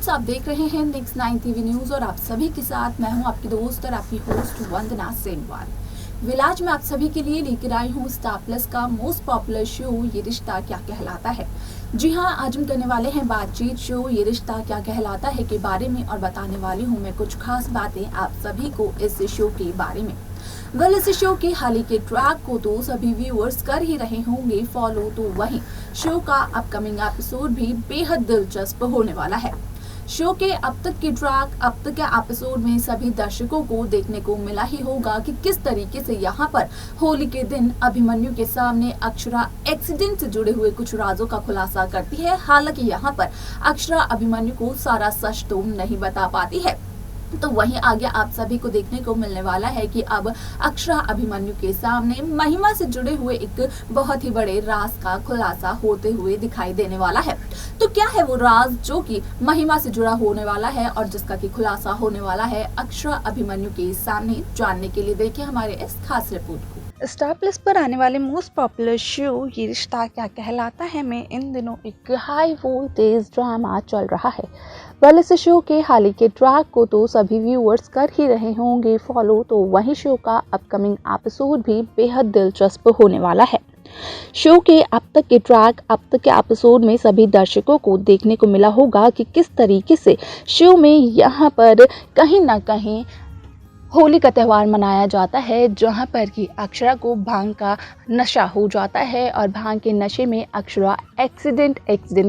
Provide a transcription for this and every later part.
Friends, आप देख रहे हैं नेक्स्ट 9 टीवी न्यूज और आप सभी के साथ मैं हूं आपकी दोस्त और आपकी होस्ट वंदना सेनवाल। विलाज में आप सभी के लिए लेकर आई हूं स्टार प्लस का मोस्ट पॉपुलर शो ये रिश्ता क्या कहलाता है। जी हां, आज हम करने वाले हैं बातचीत शो ये रिश्ता क्या कहलाता है के बारे में और बताने वाली हूं मैं कुछ खास बातें आप सभी को इस शो के बारे में। इस शो के हाल ही के ट्रैक को तो सभी व्यूअर्स कर ही रहे होंगे फॉलो, तो वहीं शो का अपकमिंग एपिसोड भी बेहद दिलचस्प होने वाला है। शो के अब तक के ट्रैक, अब तक के एपिसोड में सभी दर्शकों को देखने को मिला ही होगा कि किस तरीके से यहाँ पर होली के दिन अभिमन्यु के सामने अक्षरा एक्सीडेंट से जुड़े हुए कुछ राजों का खुलासा करती है। हालांकि यहाँ पर अक्षरा अभिमन्यु को सारा सच तो नहीं बता पाती है, तो वहीं आगे आप सभी को देखने को मिलने वाला है कि अब अक्षरा अभिमन्यु के सामने महिमा से जुड़े हुए एक बहुत ही बड़े राज का खुलासा होते हुए दिखाई देने वाला है। तो क्या है वो राज जो कि महिमा से जुड़ा होने वाला है और जिसका की खुलासा होने वाला है अक्षरा अभिमन्यु के सामने, जानने के लिए देखिए हमारे इस खास रिपोर्ट को। स्टार प्लस पर आने वाले मोस्ट पॉपुलर शो ये रिश्ता क्या कहलाता है में इन दिनों एक हाई वोल्टेज ड्रामा चल रहा है। इस शो के हाल ही के ट्रैक को तो सभी व्यूअर्स कर ही रहे होंगे फॉलो, तो वही शो का अपकमिंग एपिसोड भी बेहद दिलचस्प होने वाला है। शो के अब तक के ट्रैक, अब तक के एपिसोड में सभी दर्शकों को देखने को मिला होगा कि किस तरीके से शो में यहाँ पर कहीं ना कहीं होली का त्यौहार मनाया जाता है, जहां पर कि अक्षरा को भांग का नशा हो जाता है और भांग के नशे में अक्षरा एक्सीडेंट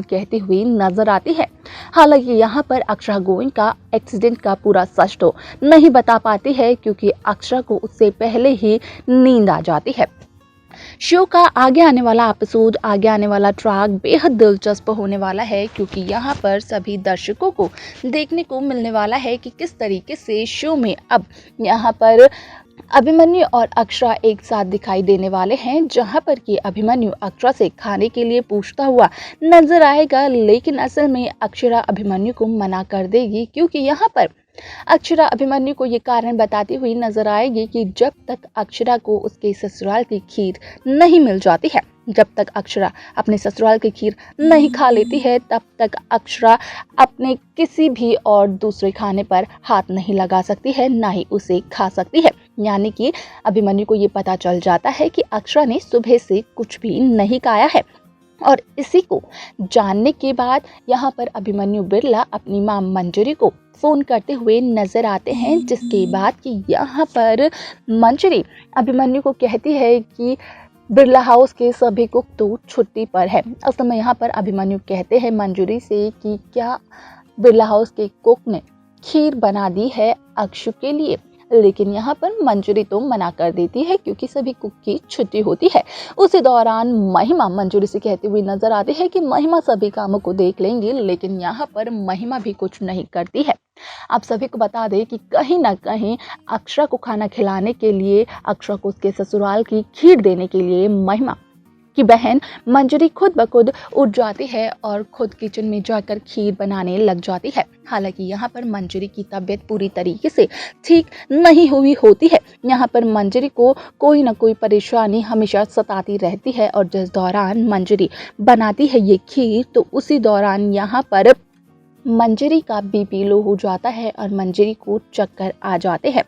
कहती हुई नजर आती है। हालांकि यहां पर अक्षरा गोविंद का एक्सीडेंट का पूरा सच तो नहीं बता पाती है, क्योंकि अक्षरा को उससे पहले ही नींद आ जाती है। शो का आगे आने वाला एपिसोड, आगे आने वाला ट्रैक बेहद दिलचस्प होने वाला है, क्योंकि यहाँ पर सभी दर्शकों को देखने को मिलने वाला है कि किस तरीके से शो में अब यहाँ पर अभिमन्यु और अक्षरा एक साथ दिखाई देने वाले हैं, जहां पर कि अभिमन्यु अक्षरा से खाने के लिए पूछता हुआ नजर आएगा, लेकिन असल में अक्षरा अभिमन्यु को मना कर देगी, क्योंकि यहाँ पर अक्षरा अभिमन्यु को ये कारण बताती हुई नजर आएगी कि जब तक अक्षरा को उसके ससुराल की खीर नहीं मिल जाती है, जब तक अक्षरा अपने ससुराल की खीर नहीं खा लेती है, तब तक अक्षरा अपने किसी भी और दूसरे खाने पर हाथ नहीं लगा सकती है, ना ही उसे खा सकती है। यानी कि अभिमन्यु को ये पता चल जाता है कि अक्षरा ने सुबह से कुछ भी नहीं खाया है। और इसी को जानने के बाद यहाँ पर अभिमन्यु बिरला अपनी मां मंजरी को फोन करते हुए नजर आते हैं, जिसके बाद कि यहाँ पर मंजरी अभिमन्यु को कहती है कि बिरला हाउस के सभी कुक तो छुट्टी पर है। उस समय यहाँ पर अभिमन्यु कहते हैं मंजरी से कि क्या बिरला हाउस के कुक ने खीर बना दी है अक्षु के लिए, लेकिन यहाँ पर मंजरी तो मना कर देती है, क्योंकि सभी कुक की छुट्टी होती है। उसी दौरान महिमा मंजरी से कहती हुई नजर आती है कि महिमा सभी कामों को देख लेंगी, लेकिन यहाँ पर महिमा भी कुछ नहीं करती है। आप सभी को बता दें कि कहीं ना कहीं अक्षरा को खाना खिलाने के लिए, अक्षरा को उसके ससुराल की खीर देने के लिए महिमा की बहन मंजरी खुद ब खुद उठ जाती है और खुद किचन में जाकर खीर बनाने लग जाती है। हालांकि यहाँ पर मंजरी की तबीयत पूरी तरीके से ठीक नहीं हुई होती है। यहाँ पर मंजरी को कोई ना कोई परेशानी हमेशा सताती रहती है, और जिस दौरान मंजरी बनाती है ये खीर, तो उसी दौरान यहाँ पर मंजरी का बीपी लो हो जाता है और मंजरी को चक्कर आ जाते हैं।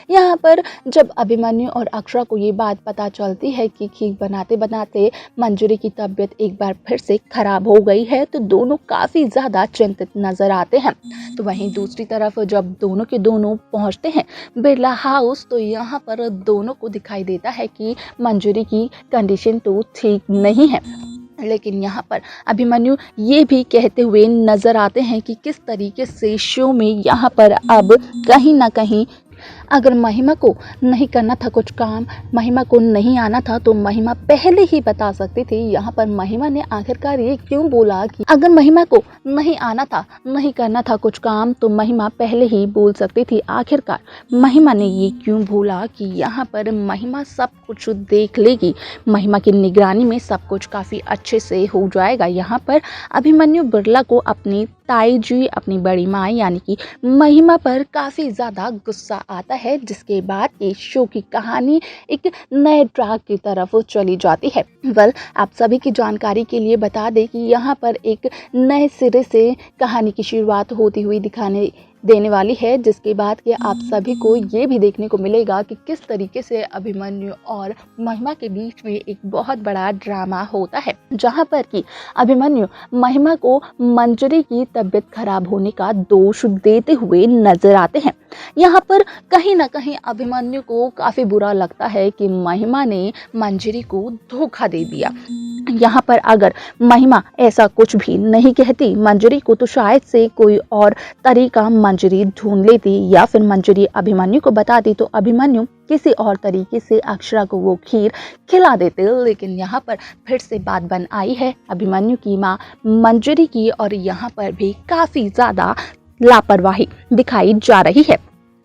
यहाँ पर जब अभिमन्यु और अक्षरा को ये बात पता चलती है कि खीर बनाते बनाते मंजरी की तबीयत एक बार फिर से खराब हो गई है, तो दोनों काफ़ी ज़्यादा चिंतित नज़र आते हैं। तो वहीं दूसरी तरफ जब दोनों के दोनों पहुँचते हैं बिरला हाउस, तो यहाँ पर दोनों को दिखाई देता है कि मंजरी की कंडीशन तो ठीक नहीं है। लेकिन यहाँ पर अभिमन्यु ये भी कहते हुए नजर आते हैं कि किस तरीके से शो में यहाँ पर अब कहीं ना कहीं अगर महिमा को नहीं करना था कुछ काम, महिमा को नहीं आना था, तो महिमा पहले ही बता सकती थी। यहाँ पर महिमा ने आखिरकार ये क्यों बोला कि अगर महिमा को नहीं आना था, नहीं करना था कुछ काम, तो महिमा पहले ही बोल सकती थी। आखिरकार महिमा ने ये क्यों बोला कि यहाँ पर महिमा सब कुछ देख लेगी, महिमा की निगरानी में सब कुछ काफ़ी अच्छे से हो जाएगा। यहाँ पर अभिमन्यु बिरला को अपनी ताई जी अपनी बड़ी माँ यानी कि महिमा पर काफ़ी ज़्यादा गुस्सा आता है, जिसके बाद ये शो की कहानी एक नए ट्रैक की तरफ चली जाती है। आप सभी की जानकारी के लिए बता दें कि यहाँ पर एक नए सिरे से कहानी की शुरुआत होती हुई दिखाने देने वाली है, जिसके बाद कि आप सभी को ये भी देखने को मिलेगा कि किस तरीके से अभिमन्यु और महिमा के बीच में एक बहुत बड़ा ड्रामा होता है, जहां पर कि अभिमन्यु महिमा को मंजरी की तबीयत खराब होने का दोष देते हुए नजर आते हैं। यहाँ पर कहीं ना कहीं अभिमन्यु को काफ़ी बुरा लगता है कि महिमा ने मंजरी को धोखा दे दिया। यहाँ पर अगर महिमा ऐसा कुछ भी नहीं कहती मंजरी को, तो शायद से कोई और तरीका मंजरी ढूंढ लेती, या फिर मंजरी अभिमन्यु को बताती तो अभिमन्यु किसी और तरीके से अक्षरा को वो खीर खिला देते। लेकिन यहाँ पर फिर से बात बन आई है अभिमन्यु की माँ मंजरी की, और यहाँ पर भी काफ़ी ज़्यादा लापरवाही दिखाई जा रही है।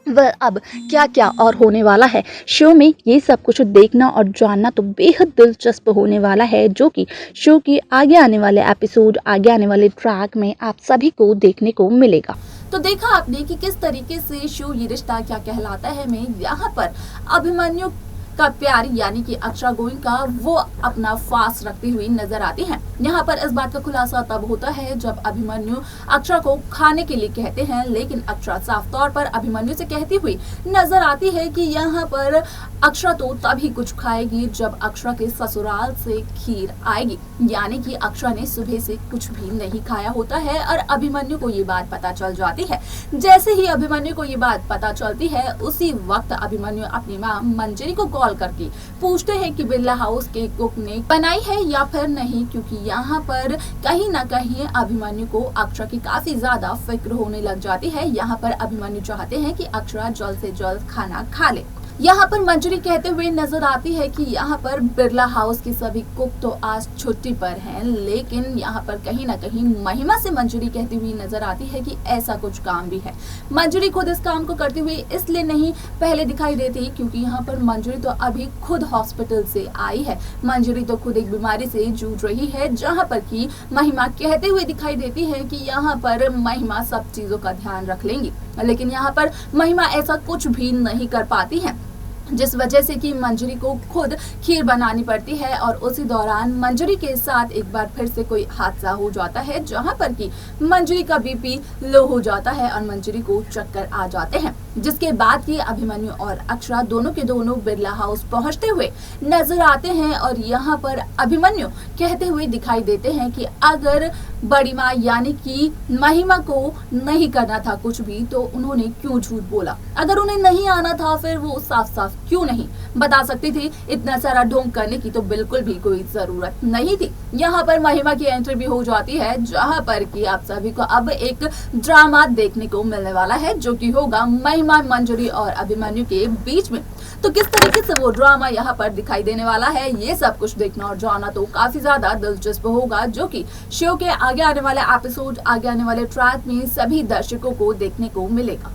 वह अब क्या क्या और होने वाला है शो में, ये सब कुछ देखना और जानना तो बेहद दिलचस्प होने वाला है, जो कि शो की आगे आने वाले एपिसोड, आगे आने वाले ट्रैक में आप सभी को देखने को मिलेगा। तो देखा आपने कि किस तरीके से शो ये रिश्ता क्या कहलाता है में यहाँ पर अभिमन्यु का प्यार यानी कि अक्षरा गोयनका वो अपना फास रखती हुई नजर आती हैं। यहाँ पर इस बात का खुलासा तब होता है जब अभिमन्यु अक्षरा को खाने के लिए कहते हैं, लेकिन अक्षरा साफ तौर पर अभिमन्यु से कहती हुई नजर आती है कि यहाँ पर अक्षरा तो तभी कुछ खाएगी जब अक्षरा के ससुराल से खीर आएगी, यानी कि अक्षरा ने सुबह से कुछ भी नहीं खाया होता है और अभिमन्यु को ये बात पता चल जाती है। जैसे ही अभिमन्यु को ये बात पता चलती है, उसी वक्त अभिमन्यु अपनी माँ मंजरी को कॉल करके पूछते हैं कि बिरला हाउस के कुक ने बनाई है या फिर नहीं, क्योंकि यहाँ पर कहीं ना कहीं अभिमन्यु को अक्षरा की काफी ज्यादा फिक्र होने लग जाती है। यहाँ पर अभिमन्यु चाहते हैं कि अक्षरा जल्द से जल्द खाना खा ले। यहाँ पर मंजरी कहते हुए नजर आती है कि यहाँ पर बिरला हाउस के सभी कुक तो आज छुट्टी पर हैं, लेकिन यहाँ पर कहीं ना कहीं महिमा से मंजरी कहती हुई नजर आती है कि ऐसा कुछ काम भी है। मंजरी खुद इस काम को करती हुई इसलिए नहीं पहले दिखाई देती क्योंकि यहाँ पर मंजरी तो अभी खुद हॉस्पिटल से आई है। मंजरी तो खुद एक बीमारी से जूझ रही है, जहाँ पर की महिमा कहते हुए दिखाई देती है कि यहाँ पर महिमा सब चीजों का ध्यान रख लेंगी, लेकिन यहाँ पर महिमा ऐसा कुछ भी नहीं कर पाती है, जिस वजह से कि मंजरी को खुद खीर बनानी पड़ती है। और उसी दौरान मंजरी के साथ एक बार फिर से कोई हादसा हो जाता है, जहां पर कि मंजरी का बीपी लो हो जाता है और मंजरी को चक्कर आ जाते हैं, जिसके बाद कि अभिमन्यु और अक्षरा दोनों के दोनों बिरला हाउस पहुंचते हुए नजर आते हैं। और यहाँ पर अभिमन्यु कहते हुए दिखाई देते हैं कि अगर बड़ी माँ यानी कि महिमा को नहीं करना था कुछ भी, तो उन्होंने क्यों झूठ बोला? अगर उन्हें नहीं आना था फिर वो साफ साफ क्यों नहीं बता सकती थी? इतना सारा ढोंग करने की तो बिल्कुल भी कोई जरूरत नहीं थी। यहाँ पर महिमा की एंट्री भी हो जाती है, जहाँ पर कि आप सभी को अब एक ड्रामा देखने को मिलने वाला है, जो कि होगा महिमा, मंजरी और अभिमन्यु के बीच में। तो किस तरीके से वो ड्रामा यहाँ पर दिखाई देने वाला है, ये सब कुछ देखना और जानना तो काफी ज्यादा दिलचस्प होगा, जो कि शो के आगे आने वाले एपिसोड, आगे आने वाले ट्रैक में सभी दर्शकों को देखने को मिलेगा।